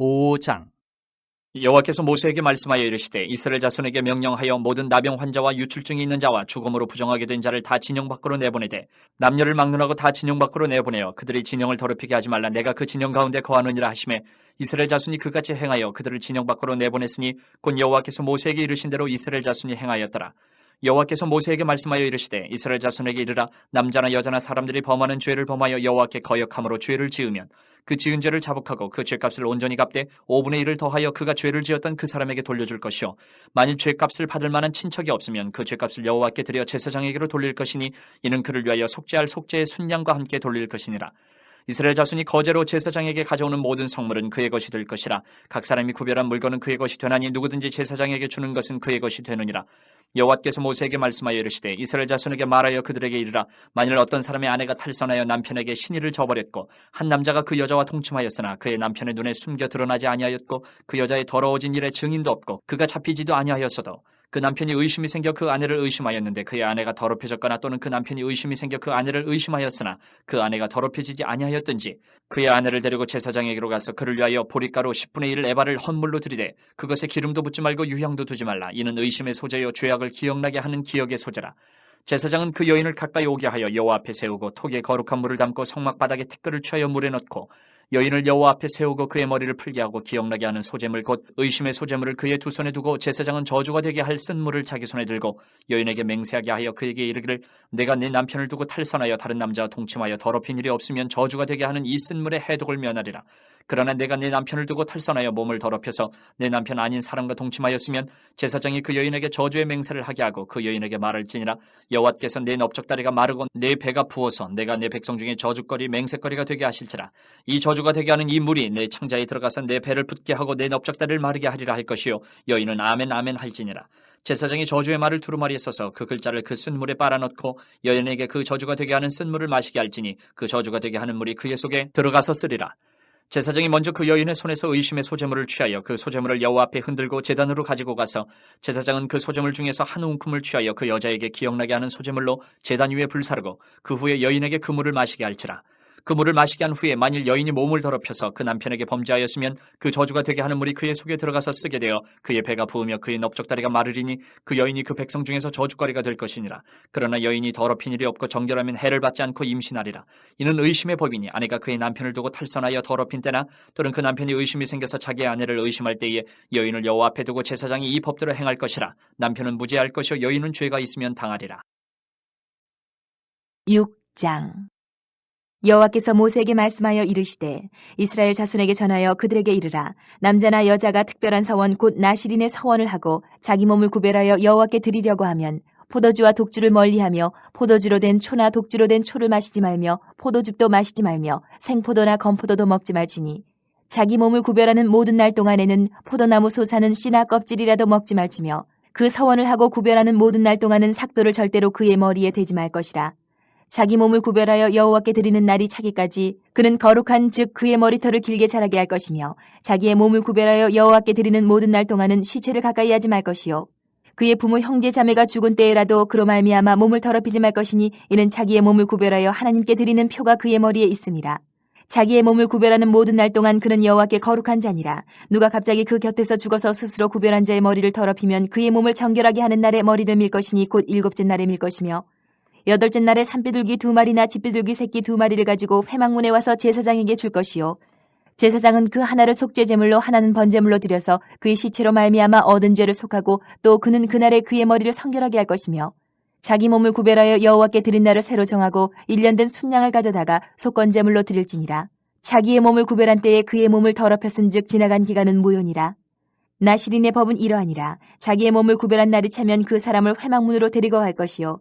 5장. 여호와께서 모세에게 말씀하여 이르시되 이스라엘 자손에게 명령하여 모든 나병 환자와 유출증이 있는 자와 죽음으로 부정하게 된 자를 다 진영 밖으로 내보내되 남녀를 막론하고 다 진영 밖으로 내보내어 그들이 진영을 더럽히게 하지 말라. 내가 그 진영 가운데 거하느니라 하시매 이스라엘 자손이 그같이 행하여 그들을 진영 밖으로 내보냈으니 곧 여호와께서 모세에게 이르신 대로 이스라엘 자손이 행하였더라. 여호와께서 모세에게 말씀하여 이르시되 이스라엘 자손에게 이르라. 남자나 여자나 사람들이 범하는 죄를 범하여 여호와께 거역함으로 죄를 지으면 그 지은 죄를 자복하고 그 죄값을 온전히 갚되 5분의 1을 더하여 그가 죄를 지었던 그 사람에게 돌려줄 것이요 만일 죄값을 받을 만한 친척이 없으면 그 죄값을 여호와께 드려 제사장에게로 돌릴 것이니 이는 그를 위하여 속죄할 속죄의 순양과 함께 돌릴 것이니라. 이스라엘 자손이 거제로 제사장에게 가져오는 모든 성물은 그의 것이 될 것이라. 각 사람이 구별한 물건은 그의 것이 되나니 누구든지 제사장에게 주는 것은 그의 것이 되느니라. 여호와께서 모세에게 말씀하여 이르시되 이스라엘 자손에게 말하여 그들에게 이르라. 만일 어떤 사람의 아내가 탈선하여 남편에게 신의를 저버렸고 한 남자가 그 여자와 동침하였으나 그의 남편의 눈에 숨겨 드러나지 아니하였고 그 여자의 더러워진 일에 증인도 없고 그가 잡히지도 아니하였어도 그 남편이 의심이 생겨 그 아내를 의심하였는데 그의 아내가 더럽혀졌거나 또는 그 남편이 의심이 생겨 그 아내를 의심하였으나 그 아내가 더럽혀지지 아니하였든지 그의 아내를 데리고 제사장에게로 가서 그를 위하여 보릿가루 10분의 1 에바를 헌물로 드리되 그것에 기름도 붓지 말고 유향도 두지 말라. 이는 의심의 소재요 죄악을 기억나게 하는 기억의 소재라. 제사장은 그 여인을 가까이 오게 하여 여호와 앞에 세우고 톡에 거룩한 물을 담고 성막 바닥에 티끌을 취하여 물에 넣고 여인을 여호와 앞에 세우고 그의 머리를 풀게 하고 기억나게 하는 소재물 곧 의심의 소재물을 그의 두 손에 두고 제사장은 저주가 되게 할 쓴물을 자기 손에 들고 여인에게 맹세하게 하여 그에게 이르기를 내가 네 남편을 두고 탈선하여 다른 남자와 동침하여 더럽힌 일이 없으면 저주가 되게 하는 이 쓴물의 해독을 면하리라. 그러나 내가 내 남편을 두고 탈선하여 몸을 더럽혀서 내 남편 아닌 사람과 동침하였으면 제사장이 그 여인에게 저주의 맹세를 하게 하고 그 여인에게 말할지니라. 여호와께서 내 넓적다리가 마르고 내 배가 부어서 내가 내 백성 중에 저주거리 맹세거리가 되게 하실지라. 이 저주가 되게 하는 이 물이 내 창자에 들어가서 내 배를 붓게 하고 내 넓적다리를 마르게 하리라 할 것이요 여인은 아멘 아멘 할지니라. 제사장이 저주의 말을 두루마리에 써서 그 글자를 그 쓴물에 빨아넣고 여인에게 그 저주가 되게 하는 쓴물을 마시게 할지니 그 저주가 되게 하는 물이 그의 속에 들어가서 쓰리라. 제사장이 먼저 그 여인의 손에서 의심의 소재물을 취하여 그 소재물을 여호와 앞에 흔들고 제단으로 가지고 가서 제사장은 그 소재물 중에서 한 움큼을 취하여 그 여자에게 기억나게 하는 소재물로 제단 위에 불사르고 그 후에 여인에게 그 물을 마시게 할지라. 그 물을 마시게 한 후에 만일 여인이 몸을 더럽혀서 그 남편에게 범죄하였으면 그 저주가 되게 하는 물이 그의 속에 들어가서 쓰게 되어 그의 배가 부으며 그의 넓적다리가 마르리니 그 여인이 그 백성 중에서 저주거리가 될 것이니라. 그러나 여인이 더럽힌 일이 없고 정결하면 해를 받지 않고 임신하리라. 이는 의심의 법이니 아내가 그의 남편을 두고 탈선하여 더럽힌 때나 또는 그 남편이 의심이 생겨서 자기의 아내를 의심할 때에 여인을 여호와 앞에 두고 제사장이 이 법대로 행할 것이라. 남편은 무죄할 것이요 여인은 죄가 있으면 당하리라. 6장. 여호와께서 모세에게 말씀하여 이르시되 이스라엘 자손에게 전하여 그들에게 이르라. 남자나 여자가 특별한 서원 곧 나실인의 서원을 하고 자기 몸을 구별하여 여호와께 드리려고 하면 포도주와 독주를 멀리하며 포도주로 된 초나 독주로 된 초를 마시지 말며 포도즙도 마시지 말며 생포도나 건포도도 먹지 말지니 자기 몸을 구별하는 모든 날 동안에는 포도나무 솟아는 씨나 껍질이라도 먹지 말지며 그 서원을 하고 구별하는 모든 날 동안은 삭도를 절대로 그의 머리에 대지 말 것이라. 자기 몸을 구별하여 여호와께 드리는 날이 차기까지 그는 거룩한 즉 그의 머리털을 길게 자라게 할 것이며 자기의 몸을 구별하여 여호와께 드리는 모든 날 동안은 시체를 가까이 하지 말 것이요 그의 부모 형제 자매가 죽은 때에라도 그로 말미암아 몸을 더럽히지 말 것이니 이는 자기의 몸을 구별하여 하나님께 드리는 표가 그의 머리에 있음이라. 자기의 몸을 구별하는 모든 날 동안 그는 여호와께 거룩한 자니라. 누가 갑자기 그 곁에서 죽어서 스스로 구별한 자의 머리를 더럽히면 그의 몸을 정결하게 하는 날에 머리를 밀 것이니 곧 7째 날에 밀 것이며 8째 날에 산비둘기 2마리나 집비둘기 새끼 2마리를 가지고 회막문에 와서 제사장에게 줄 것이요 제사장은 그 하나를 속죄제물로 하나는 번제물로 드려서 그의 시체로 말미암아 얻은 죄를 속하고 또 그는 그날에 그의 머리를 성결하게 할 것이며 자기 몸을 구별하여 여호와께 드린 날을 새로 정하고 1년 된 순양을 가져다가 속건제물로 드릴지니라. 자기의 몸을 구별한 때에 그의 몸을 더럽혔은즉 지나간 기간은 무효니라. 나실인의 법은 이러하니라. 자기의 몸을 구별한 날이 차면 그 사람을 회막문으로 데리고 갈 것이요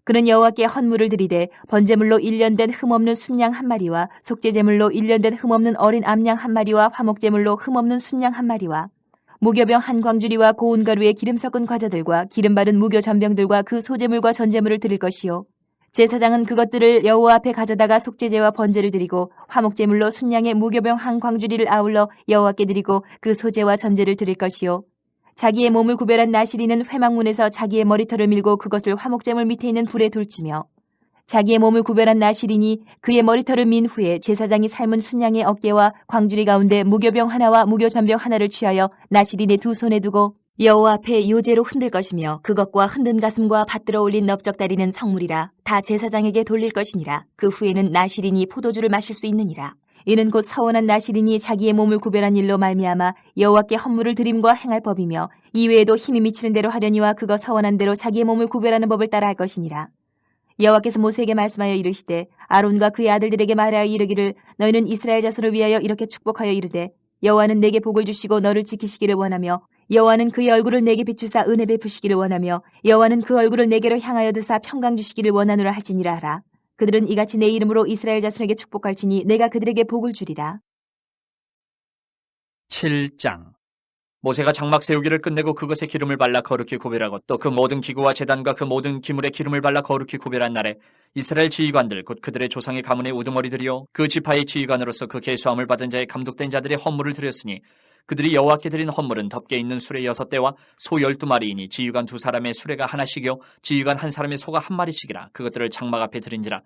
그는 여호와께 헌물을 드리되 번제물로 1년 된 흠없는 순양 1마리와 속죄제물로 1년 된 흠없는 어린 암양 1마리와 화목제물로 흠없는 순양 1마리와 무교병 한 광주리와 고운 가루에 기름 섞은 과자들과 기름 바른 무교 전병들과 그 소제물과 전제물을 드릴 것이요 제사장은 그것들을 여호와 앞에 가져다가 속죄제와 번제를 드리고 화목제물로 순양의 무교병 한 광주리를 아울러 여호와께 드리고 그 소제와 전제를 드릴 것이요 자기의 몸을 구별한 나실인은 회막문에서 자기의 머리털을 밀고 그것을 화목제물 밑에 있는 불에 둘지며 자기의 몸을 구별한 나실인이 그의 머리털을 민 후에 제사장이 삶은 순양의 어깨와 광주리 가운데 무교병 하나와 무교전병 하나를 취하여 나실인의 두 손에 두고 여호와 앞에 요제로 흔들 것이며 그것과 흔든 가슴과 받들어 올린 넓적다리는 성물이라 다 제사장에게 돌릴 것이니라. 그 후에는 나실인이 포도주를 마실 수 있느니라. 이는 곧 서원한 나실인이 자기의 몸을 구별한 일로 말미암아 여호와께 헌물을 드림과 행할 법이며 이외에도 힘이 미치는 대로 하려니와 그거 서원한 대로 자기의 몸을 구별하는 법을 따라 할 것이니라. 여호와께서 모세에게 말씀하여 이르시되 아론과 그의 아들들에게 말하여 이르기를 너희는 이스라엘 자손을 위하여 이렇게 축복하여 이르되 여호와는 내게 복을 주시고 너를 지키시기를 원하며 여호와는 그의 얼굴을 내게 비추사 은혜 베푸시기를 원하며 여호와는 그 얼굴을 내게로 향하여 드사 평강 주시기를 원하노라 할지니라 하라. 그들은 이같이 내 이름으로 이스라엘 자손에게 축복할지니 내가 그들에게 복을 주리라. 7장. 모세가 장막 세우기를 끝내고 그것에 기름을 발라 거룩히 구별하고 또 그 모든 기구와 제단과 그 모든 기물에 기름을 발라 거룩히 구별한 날에 이스라엘 지휘관들 곧 그들의 조상의 가문의 우두머리들이요 그 지파의 지휘관으로서 그 계수함을 받은 자의 감독된 자들의 헌물을 드렸으니 그들이 여호와께 드린 헌물은 덮개 있는 수레 6대와 소 12마리이니 지휘관 2사람의 수레가 하나씩이요 지휘관 1사람의 소가 1마리씩이라. 그것들을 장막 앞에 드린지라.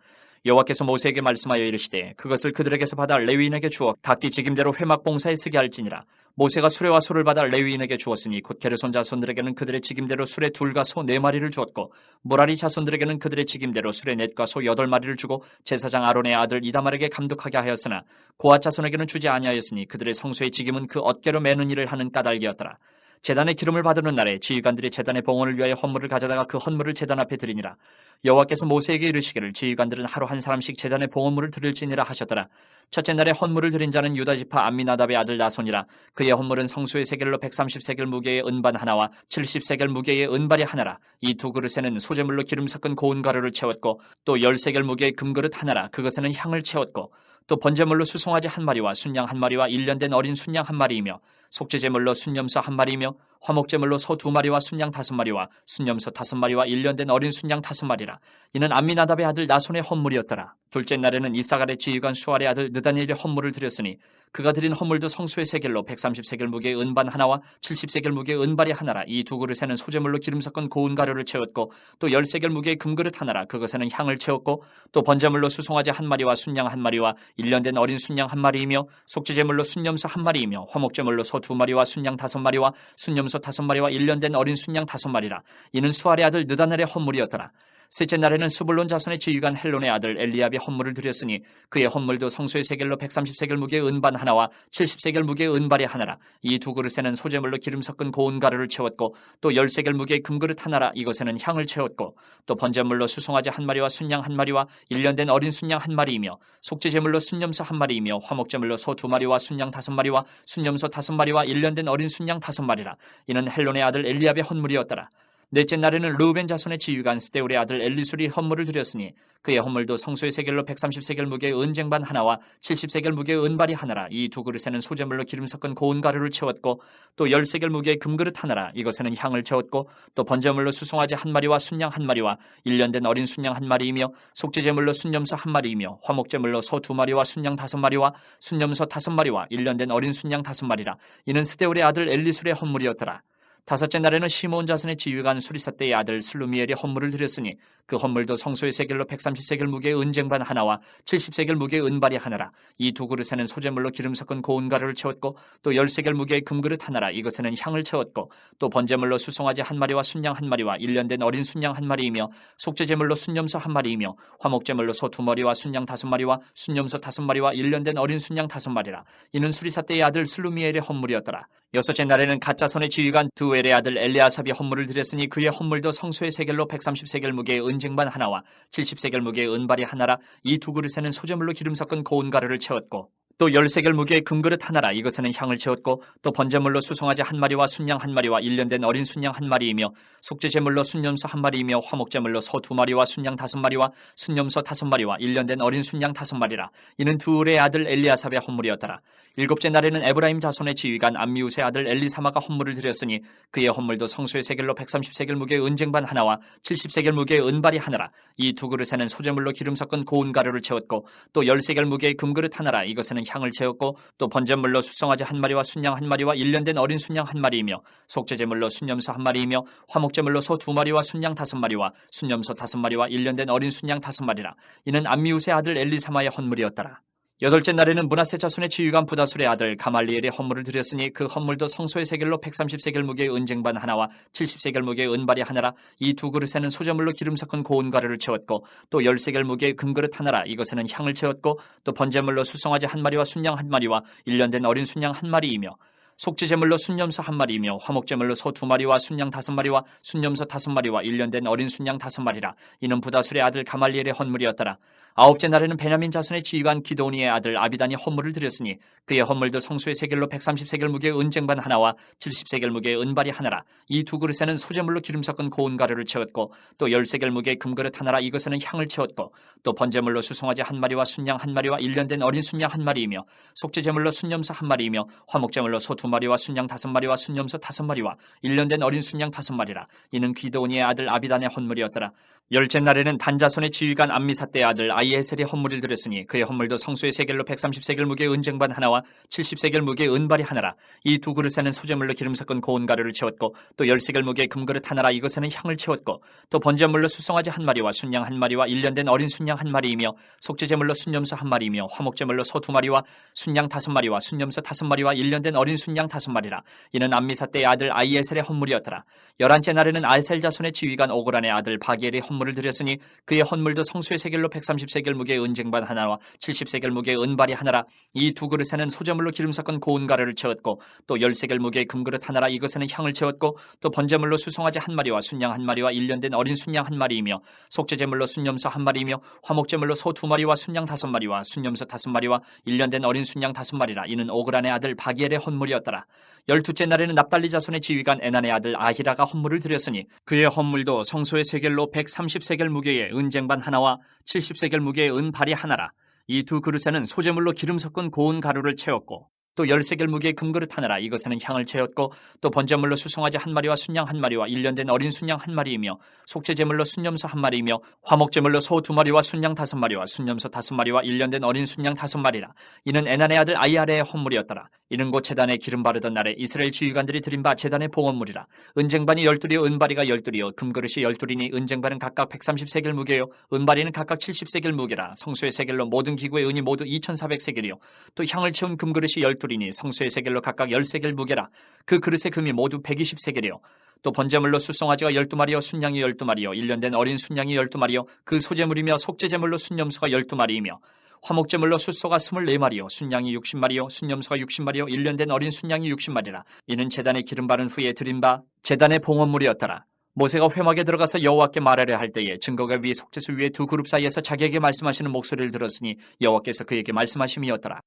여호와께서 모세에게 말씀하여 이르시되 그것을 그들에게서 받아 레위인에게 주어 각기 직임대로 회막 봉사에 쓰게 할지니라. 모세가 수레와 소를 받아 레위인에게 주었으니 곧 게르손 자손들에게는 그들의 직임대로 수레 2과 소 4마리를 주었고 무라리 자손들에게는 그들의 직임대로 수레 4과 소 8마리를 주고 제사장 아론의 아들 이다말에게 감독하게 하였으나 고앗 자손에게는 주지 아니하였으니 그들의 성소의 직임은 그 어깨로 매는 일을 하는 까닭이었더라. 제단의 기름을 받는 날에 지휘관들이 제단의 봉헌을 위하여 헌물을 가져다가 그 헌물을 제단 앞에 드리니라. 여호와께서 모세에게 이르시기를 지휘관들은 하루 한 사람씩 제단의 봉헌물을 드릴지니라 하셨더라. 첫째 날에 헌물을 드린 자는 유다지파 암미나답의 아들 나손이라. 그의 헌물은 성소의 세겔로 130세겔 무게의 은반 하나와 70세겔 무게의 은발이 하나라. 이 두 그릇에는 소재물로 기름 섞은 고운 가루를 채웠고 또 10세겔 무게의 금그릇 하나라. 그것에는 향을 채웠고 또 번제물로 수송아지 1마리와 순양 1마리와 1년 된 어린 순양 1마리이며 속죄제물로 순염소 1마리이며 화목제물로 소 2마리와 순양 5마리와 순염소 5마리와 1년 된 어린 순양 5마리라. 이는 암미나답의 아들 나손의 헌물이었더라. 둘째 날에는 이사갈의 지휘관 수알의 아들 느다니엘의 헌물을 드렸으니 그가 드린 헌물도 성소의 세겔로 130세겔 무게의 은반 하나와 70세겔 무게의 은발이 하나라. 이 두 그릇에는 소재물로 기름 섞은 고운 가루를 채웠고 또 10세겔 무게의 금그릇 하나라. 그것에는 향을 채웠고 또 번제물로 수송아지 1마리와 순양 1마리와 1년 된 어린 순양 1마리이며 속죄제물로 순염소 1마리이며 화목제물로 소 2마리와 순양 5마리와 순염소 5마리와 1년 된 어린 순양 5마리라. 이는 수알의 아들 느다넬의 헌물이었더라. 셋째 날에는 스불론 자손의 지휘관 헬론의 아들 엘리압의 헌물을 드렸으니 그의 헌물도 성소의 세겔로 130세겔 무게의 은반 하나와 70세겔 무게의 은발이 하나라. 이 두 그릇에는 소재물로 기름 섞은 고운 가루를 채웠고 또 10세겔 무게의 금그릇 하나라. 이것에는 향을 채웠고 또 번제물로 수송아지 1마리와 순양 1마리와 1년 된 어린 순양 1마리이며 속죄제물로 순염소 1마리이며 화목제물로 소 2마리와 순양 5마리와 순염소 5마리와 1년 된 어린 순양 5마리라. 이는 헬론의 아들 엘리압의 헌물이었더라. 넷째 날에는 르우벤 자손의 지휘관 스데울의 아들 엘리술이 헌물을 드렸으니 그의 헌물도 성소의 세겔로 130세겔 무게의 은쟁반 하나와 70세겔 무게의 은발이 하나라. 이 두 그릇에는 소재물로 기름 섞은 고운 가루를 채웠고 또 10세겔 무게의 금그릇 하나라. 이것에는 향을 채웠고 또 번제물로 수송아지 1마리와 순양 1마리와 1년 된 어린 순양 1마리이며 속죄제물로 순염소 1마리이며 화목제물로 소 2마리와 순양 5마리와 순염소 5마리와 1년 된 어린 순양 5마리라. 이는 스데울의 아들 엘리술의 헌물이었더라. 다섯째 날에는 시므온 자손의 지휘관 수리사떼의 아들 슬루미엘이 헌물을 드렸으니 그 헌물도 성소의 세겔로 130세겔 무게의 은쟁반 하나와 70세겔 무게의 은발이 하나라. 이 두 그릇에는 소재물로 기름 섞은 고운 가루를 채웠고 또 10세겔 무게의 금그릇 하나라. 이것에는 향을 채웠고 또 번제물로 수송아지 1마리와 순양 1마리와 1년 된 어린 순양 1마리이며 속죄제물로 순염소 1마리이며 화목제물로 소 2마리와 순양 5마리와 순염소 5마리와 1년 된 어린 순양 5마리라. 이는 수리사떼의 아들 슬루미엘의 헌물이었더라. 여섯째 날에는 갓자손의 지휘관 두엘의 아들 엘리아삽이 헌물을 드렸으니 그의 헌물도 성소의 세겔로 130세겔 무게의 은쟁반 하나와 70세겔 무게의 은발이 하나라. 이 두 그릇에는 소재물로 기름 섞은 고운 가루를 채웠고 또 10세겔 무게의 금그릇 하나라. 이것에는 향을 채웠고 또 번제물로 수송아지 1마리와 순양 1마리와 1년 된 어린 순양 1마리이며 속죄제물로 순염소 1마리이며 화목제물로 소 2마리와 순양 5마리와 순염소 5마리와 1년 된 어린 순양 5마리라. 이는 두울의 아들 엘리아삽의 헌물이었더라. 일곱째 날에는 에브라임 자손의 지휘관 암미우스의 아들 엘리사마가 헌물을 드렸으니 그의 헌물도 성소의 세겔로 130세겔 무게의 은쟁반 하나와 70세겔 무게의 은발이 하나라. 이 두 그릇에는 소재물로 기름 섞은 고운 가루를 채웠고 또 10세겔 무게의 금그릇 하나라. 이것에는 향을 채웠고 또 번제물로 수송아지 한 마리와 순양 한 마리와 일년된 어린 순양 한 마리이며 속죄제물로 순염소 한 마리이며 화목제물로 소 두 마리와 순양 다섯 마리와 순염소 다섯 마리와 일년된 어린 순양 다섯 마리라. 이는 암미우스의 아들 엘리사마의 헌물이었더라. 여덟째 날에는 므낫세 자손의 지휘관 부다술의 아들 가말리엘의 헌물을 드렸으니 그 헌물도 성소의 세겔로 130세겔 무게의 은쟁반 하나와 70세겔 무게의 은발이 하나라. 이 두 그릇에는 소재물로 기름 섞은 고운 가루를 채웠고 또 10세겔 무게의 금그릇 하나라. 이것에는 향을 채웠고 또 번제물로 수송아지 한 마리와 순양 한 마리와 일년된 어린 순양 한 마리이며 속죄제물로 순염소 한 마리이며 화목제물로 소 두 마리와 순양 다섯 마리와 순염소 다섯 마리와 일년된 어린 순양 다섯 마리라. 이는 부다술의 아들 가말리엘의 헌물이었더라. 아홉째 날에는 베냐민 자손의 지휘관 기도니의 아들 아비단이 헌물을 드렸으니 그의 헌물도 성소의 세겔로 130세겔 무게의 은쟁반 하나와 70세겔 무게의 은발이 하나라. 이 두 그릇에는 소재물로 기름 섞은 고운 가루를 채웠고 또 10세겔 무게의 금그릇 하나라. 이것에는 향을 채웠고 또 번제물로 수송아지 한 마리와 순양 한 마리와 일년된 어린 순양 한 마리이며 속죄제물로 순염소 한 마리이며 화목제물로 소 두 마리와 순양 다섯 마리와 순염소 다섯 마리와 일년된 어린 순양 다섯 마리라. 이는 기도니의 아들 아비단의 헌물이었더라. 열째 날에는 단자손의 지휘관 암미사떼의 아들 아이에셀의 헌물을 드렸으니 그의 헌물도 성소의 세겔로 130세겔 무게의 은쟁반 하나와 70세겔 무게의 은발이 하나라. 이 두 그릇에는 소재물로 기름 섞은 고운 가루를 채웠고 또 10세겔 무게의 금그릇 하나라. 이것에는 향을 채웠고 또 번제물로 수송아지 한 마리와 순양 한 마리와 일년된 어린 순양 한 마리이며 속죄제물로 순염소 한 마리이며 화목제물로 소 두 마리와 순양 다섯 마리와 순염소 다섯 마리와 일년된 어린 순양 다섯 마리라. 이는 암미사떼의 아들 아이에셀의 헌물이었더라. 열한째 날에는 아에셀 자손의 지휘관 오그란의 아들 바기엘의 헌물을 드렸으니 그의 헌물도 성소의 세겔로 130세겔 무게의 은쟁반 하나와 70세겔 무게의 은발이 하나라. 이 두 그릇에는 소재물로 기름 섞은 고운 가루를 채웠고 또 10세겔 무게의 금그릇 하나라. 이것에는 향을 채웠고 또 번제물로 수송아지 한 마리와 순양 한 마리와 일년된 어린 순양 한 마리이며 속죄제물로 순염소 한 마리이며 화목제물로 소 두 마리와 순양 다섯 마리와 순염소 다섯 마리와 일년된 어린 순양 다섯 마리라. 이는 오그란의 아들 바기엘의 헌물이었더라. 열두째 날에는 납달리 자손의 지휘관 에난의 아들 아히라가 헌물을 드렸으니 그의 헌물도 성소의 세겔로 130세겔 무게의 은쟁반 하나와 70세겔 무게의 은발이 하나라. 이 두 그릇에는 소재물로 기름 섞은 고운 가루를 채웠고 또 10세겔 무게의 금그릇 하나라. 이것에는 향을 채웠고 또 번제물로 수송아지 한 마리와 순양 한 마리와 일년된 어린 순양 한 마리이며 속죄제물로 순염소 한 마리이며 화목제물로 소 두 마리와 순양 다섯 마리와 순염소 다섯 마리와 일년된 어린 순양 다섯 마리라. 이는 에난의 아들 아이아레의 헌물이었더라. 이는 곧 제단에 기름 바르던 날에 이스라엘 지휘관들이 드린 바 제단의 봉헌물이라. 은쟁반이 12이요 은바리가 12이요 금그릇이 12이니 은쟁반은 각각 130세겔 무게요 은바리는 각각 70세겔 무게라. 성소의 세겔로 모든 기구의 은이 모두 2400세겔이요 또 향을 채운 금그릇이 12이니 성소의 세겔로 각각 10세겔 무게라. 그 그릇의 금이 모두 120세겔이요 또 번제물로 수송아지가 12마리요 순양이 12마리요 일년된 어린 순양이 12마리요 그 소재물이며 속죄제물로 순염소가 12마리이며 화목제물로 숫소가 24마리요 순양이 60마리요 순염소가 60마리요 일년된 어린 순양이 60마리라. 이는 제단에 기름 바른 후에 드린 바 제단의 봉헌물이었더라. 모세가 회막에 들어가서 여호와께 말하려 할 때에 증거가 위 속죄소 위에 두 그룹 사이에서 자기에게 말씀하시는 목소리를 들었으니 여호와께서 그에게 말씀하심이었더라.